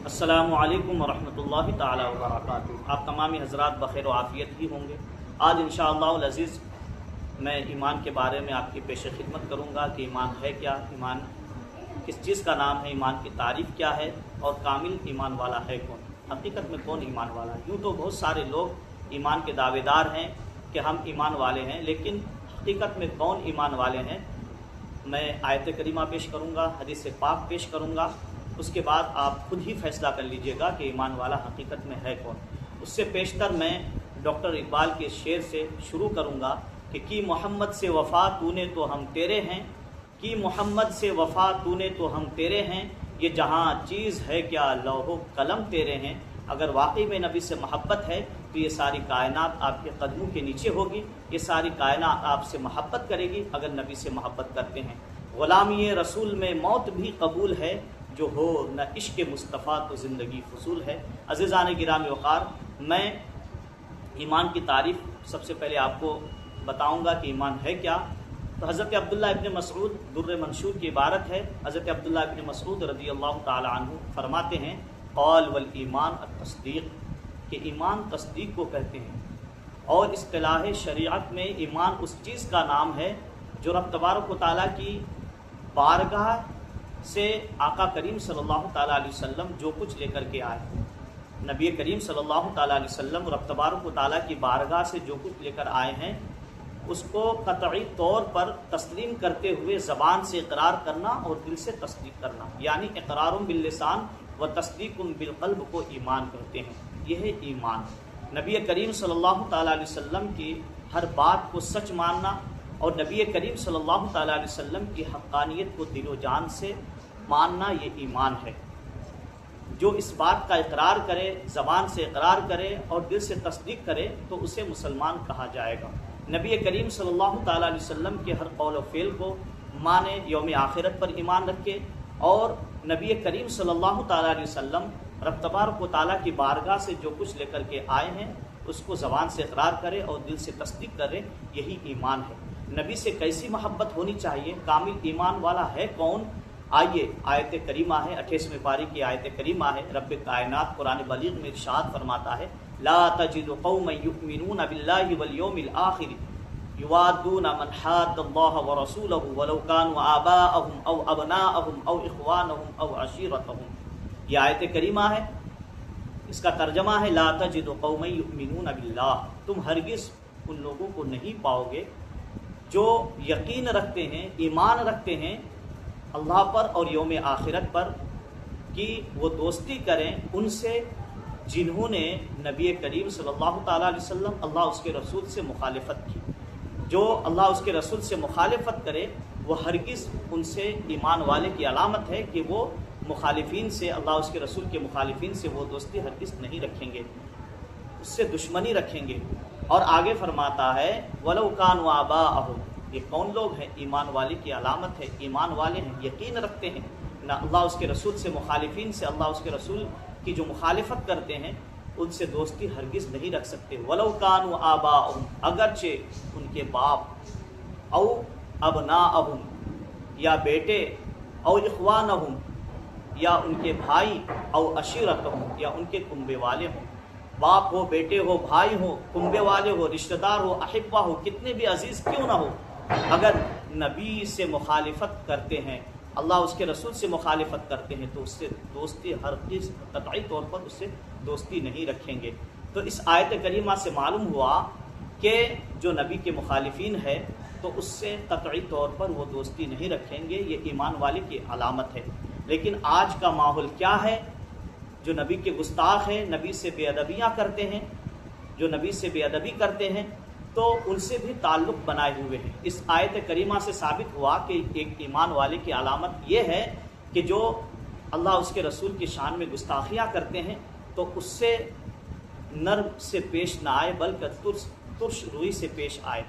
السلام علیکم ورحمۃ اللہ تعالی وبرکاتہ۔ آپ تمامی حضرات بخیر و عافیت ہی ہوں گے۔ آج انشاءاللہ العزیز میں ایمان کے بارے میں آپ کی پیش خدمت کروں گا کہ ایمان ہے کیا، ایمان کس چیز کا نام ہے، ایمان کی تعریف کیا ہے اور کامل ایمان والا ہے کون، حقیقت میں کون ایمان والا ہے۔ یوں تو بہت سارے لوگ ایمان کے دعوے دار ہیں کہ ہم ایمان والے ہیں، لیکن حقیقت میں کون ایمان والے ہیں، میں آیت کریمہ پیش کروں گا، حدیث پاک پیش کروں گا، اس کے بعد آپ خود ہی فیصلہ کر لیجئے گا کہ ایمان والا حقیقت میں ہے کون۔ اس سے پیشتر میں ڈاکٹر اقبال کے شعر سے شروع کروں گا کہ کی محمد سے وفا تو نے تو ہم تیرے ہیں، کی محمد سے وفا تو نے تو ہم تیرے ہیں، یہ جہاں چیز ہے کیا لوح و قلم تیرے ہیں۔ اگر واقعی میں نبی سے محبت ہے تو یہ ساری کائنات آپ کے قدموں کے نیچے ہوگی، یہ ساری کائنات آپ سے محبت کرے گی اگر نبی سے محبت کرتے ہیں۔ غلامی رسول میں موت بھی قبول ہے، جو ہو نہ عشق مصطفیٰ تو زندگی فضول ہے۔ عزیزان گرامی وقار، میں ایمان کی تعریف سب سے پہلے آپ کو بتاؤں گا کہ ایمان ہے کیا۔ تو حضرت عبداللہ ابن مسعود در منشور کی عبارت ہے۔ حضرت عبداللہ ابن مسعود رضی اللہ تعالی عنہ فرماتے ہیں قول والایمان التصدیق، کہ ایمان تصدیق کو کہتے ہیں، اور اصطلاح شریعت میں ایمان اس چیز کا نام ہے جو رب تبارک و تعالیٰ کی بارگاہ سے آقا کریم صلی اللہ تعالیٰ علیہ وسلم جو کچھ لے کر کے آئے۔ نبی کریم صلی اللہ تعالیٰ علیہ وسلم رب تبارک و تعالیٰ کی بارگاہ سے جو کچھ لے کر آئے ہیں، اس کو قطعی طور پر تسلیم کرتے ہوئے زبان سے اقرار کرنا اور دل سے تصدیق کرنا، یعنی اقرار باللسان و تصدیق بالقلب کو ایمان کہتے ہیں۔ یہ ہے ایمان، نبی کریم صلی اللہ تعالیٰ علیہ وسلم کی ہر بات کو سچ ماننا اور نبی کریم صلی اللہ تعالیٰ علیہ وسلم کی حقانیت کو دل و جان سے ماننا، یہ ایمان ہے۔ جو اس بات کا اقرار کرے، زبان سے اقرار کرے اور دل سے تصدیق کرے تو اسے مسلمان کہا جائے گا۔ نبی کریم صلی اللہ تعالیٰ علیہ وسلم کے ہر قول و فعل کو مانے، یوم آخرت پر ایمان رکھے، اور نبی کریم صلی اللہ تعالیٰ علیہ وسلم رب تبارک و تعالیٰ کی بارگاہ سے جو کچھ لے کر کے آئے ہیں اس کو زبان سے اقرار کرے اور دل سے تصدیق کرے، یہی ایمان ہے۔ نبی سے کیسی محبت ہونی چاہیے، کامل ایمان والا ہے کون؟ آئیے، آیت کریمہ ہے، 28ویں پاری کی آیت کریمہ ہے۔ رب کائنات قرآن بلیغ میں ارشاد فرماتا ہے لا تجد قوما یؤمنون باللہ والیوم الآخر یوادون من حاد اللہ ورسولہ ولو كانوا آباءهم او ابناءهم او اخوانهم او عشیرتهم۔ یہ آیت کریمہ ہے، اس کا ترجمہ ہے لا تجد قوما یؤمنون باللہ، تم ہرگز ان لوگوں کو نہیں پاؤ گے جو یقین رکھتے ہیں، ایمان رکھتے ہیں اللہ پر اور یوم آخرت پر، کہ وہ دوستی کریں ان سے جنہوں نے نبی کریم صلی اللہ تعالیٰ علیہ وسلم، اللہ اس کے رسول سے مخالفت کی۔ جو اللہ اس کے رسول سے مخالفت کرے وہ ہرگز ان سے ایمان والے کی علامت ہے کہ وہ مخالفین سے، اللہ اس کے رسول کے مخالفین سے وہ دوستی ہرگز نہیں رکھیں گے، اس سے دشمنی رکھیں گے۔ اور آگے فرماتا ہے وَلَوْ كَانُوا آبَاءَهُمْ، یہ کون لوگ ہیں؟ ایمان والے کی علامت ہے، ایمان والے ہیں، یقین رکھتے ہیں نہ اللہ اس کے رسول سے، مخالفین سے، اللہ اس کے رسول کی جو مخالفت کرتے ہیں ان سے دوستی ہرگز نہیں رکھ سکتے۔ وَلَوْ كَانُوا آبَاءَهُمْ، اگرچہ ان کے باپ، او ابناءَهُمْ، یا بیٹے، او اخوانَهُمْ، یا ان کے بھائی، او عشیرتہم، یا ان کے کنبے والے ہوں۔ باپ ہو، بیٹے ہو، بھائی ہو، کنبے والے ہو، رشتہ دار ہو، احبہ ہو، کتنے بھی عزیز کیوں نہ ہو، اگر نبی سے مخالفت کرتے ہیں، اللہ اس کے رسول سے مخالفت کرتے ہیں تو اس سے دوستی ہرگز قطعی طور پر اس سے دوستی نہیں رکھیں گے۔ تو اس آیت کریمہ سے معلوم ہوا کہ جو نبی کے مخالفین ہے تو اس سے قطعی طور پر وہ دوستی نہیں رکھیں گے، یہ ایمان والے کی علامت ہے۔ لیکن آج کا ماحول کیا ہے؟ جو نبی کے گستاخ ہیں، نبی سے بے ادبیاں کرتے ہیں، جو نبی سے بے ادبی کرتے ہیں تو ان سے بھی تعلق بنائے ہوئے ہیں۔ اس آیت کریمہ سے ثابت ہوا کہ ایک ایمان والے کی علامت یہ ہے کہ جو اللہ اس کے رسول کی شان میں گستاخیاں کرتے ہیں تو اس سے نرم سے پیش نہ آئے بلکہ ترش روئی سے پیش آئے۔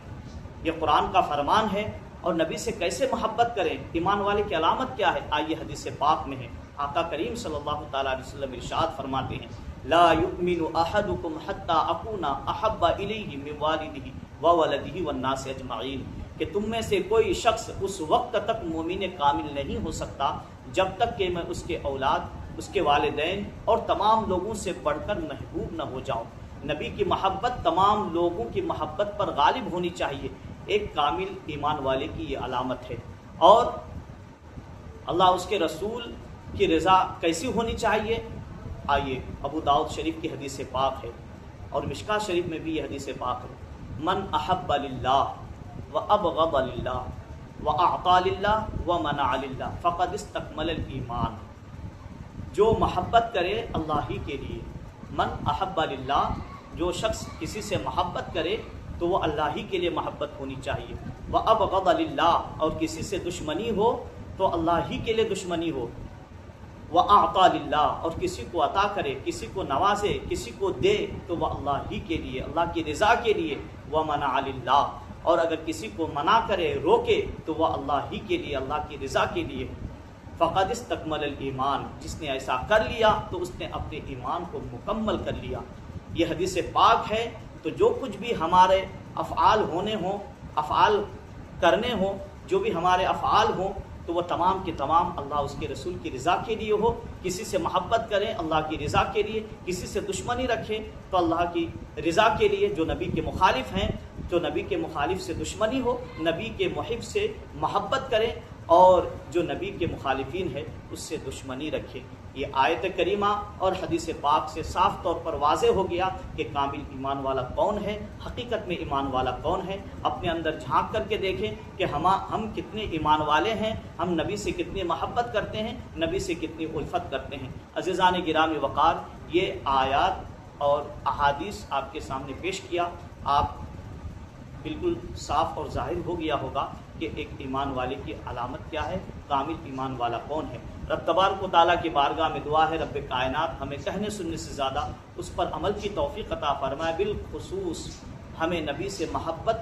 یہ قرآن کا فرمان ہے۔ اور نبی سے کیسے محبت کریں، ایمان والے کی علامت کیا ہے؟ آئیے حدیث پاک میں ہے، آقا کریم صلی اللہ تعالیٰ علیہ وسلم ارشاد فرماتے ہیں لا یؤمن احدکم حتی اکون احب الیہ من والدہ وولدہ والناس اجمعین، کہ تم میں سے کوئی شخص اس وقت تک مومن کامل نہیں ہو سکتا جب تک کہ میں اس کے اولاد اس کے والدین اور تمام لوگوں سے بڑھ کر محبوب نہ ہو جاؤں۔ نبی کی محبت تمام لوگوں کی محبت پر غالب ہونی چاہیے، ایک کامل ایمان والے کی یہ علامت ہے۔ اور اللہ اس کے رسول کی رضا کیسی ہونی چاہیے؟ آئیے، ابو داؤد شریف کی حدیث پاک ہے اور مشکاہ شریف میں بھی یہ حدیث پاک ہے، من احب للہ وابغض للہ واعطى للہ ومنع للہ فقد استکمل الایمان۔ جو محبت کرے اللہ ہی کے لیے، من احب للہ، جو شخص کسی سے محبت کرے تو وہ اللہ ہی کے لیے محبت ہونی چاہیے، وابغض للہ، اور کسی سے دشمنی ہو تو اللہ ہی کے لیے دشمنی ہو، وَأَعْطَى لِلَّهِ، اور کسی کو عطا کرے، کسی کو نوازے، کسی کو دے تو وہ اللہ ہی کے لیے، اللہ کی رضا کے لیے، وَمَنَعَ لِلَّهِ، اور اگر کسی کو منع کرے، روکے تو وہ اللہ ہی کے لیے، اللہ کی رضا کے لیے، فقد استکمل الایمان، جس نے ایسا کر لیا تو اس نے اپنے ایمان کو مکمل کر لیا۔ یہ حدیث پاک ہے، تو جو کچھ بھی ہمارے افعال ہونے ہوں، افعال کرنے ہوں، جو بھی ہمارے افعال ہوں تو وہ تمام کے تمام اللہ اس کے رسول کی رضا کے لیے ہو۔ کسی سے محبت کریں اللہ کی رضا کے لیے، کسی سے دشمنی رکھیں تو اللہ کی رضا کے لیے۔ جو نبی کے مخالف ہیں، جو نبی کے مخالف سے دشمنی ہو، نبی کے محب سے محبت کریں، اور جو نبی کے مخالفین ہے اس سے دشمنی رکھیں۔ یہ آیت کریمہ اور حدیث پاک سے صاف طور پر واضح ہو گیا کہ کامل ایمان والا کون ہے، حقیقت میں ایمان والا کون ہے۔ اپنے اندر جھانک کر کے دیکھیں کہ ہم کتنے ایمان والے ہیں، ہم نبی سے کتنی محبت کرتے ہیں، نبی سے کتنی الفت کرتے ہیں۔ عزیزان گرامی وقار، یہ آیات اور احادیث آپ کے سامنے پیش کیا، آپ بالکل صاف اور ظاہر ہو گیا ہوگا کہ ایک ایمان والے کی علامت کیا ہے، کامل ایمان والا کون ہے۔ رب تبارک و تعالیٰ کی بارگاہ میں دعا ہے رب کائنات ہمیں کہنے سننے سے زیادہ اس پر عمل کی توفیق عطا فرمائے، بالخصوص ہمیں نبی سے محبت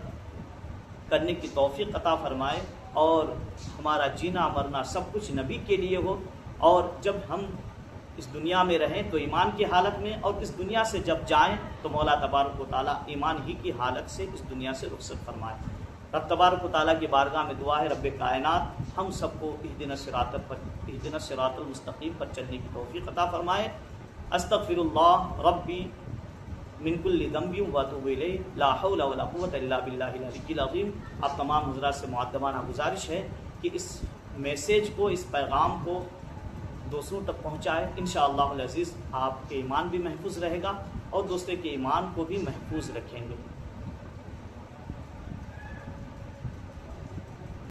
کرنے کی توفیق عطا فرمائے، اور ہمارا جینا مرنا سب کچھ نبی کے لیے ہو، اور جب ہم اس دنیا میں رہیں تو ایمان کی حالت میں، اور اس دنیا سے جب جائیں تو مولا تبارک و تعالیٰ ایمان ہی کی حالت سے اس دنیا سے رخصت فرمائے۔ رب تبارک و تعالیٰ کی بارگاہ میں دعا ہے رب کائنات ہم سب کو اہدنا الصراط المستقیم پر چلنے کی توفیق عطا فرمائے۔ استغفر اللہ ربی من کل ذنب واتوب الیہ، لا حول ولا قوۃ الا باللہ العلی العظیم۔ آپ تمام حضرات سے مؤدبانہ گزارش ہے کہ اس میسیج کو، اس پیغام کو دوسروں تک پہنچائے۔ انشاءاللہ العزیز آپ کے ایمان بھی محفوظ رہے گا اور دوسرے کے ایمان کو بھی محفوظ رکھیں گے۔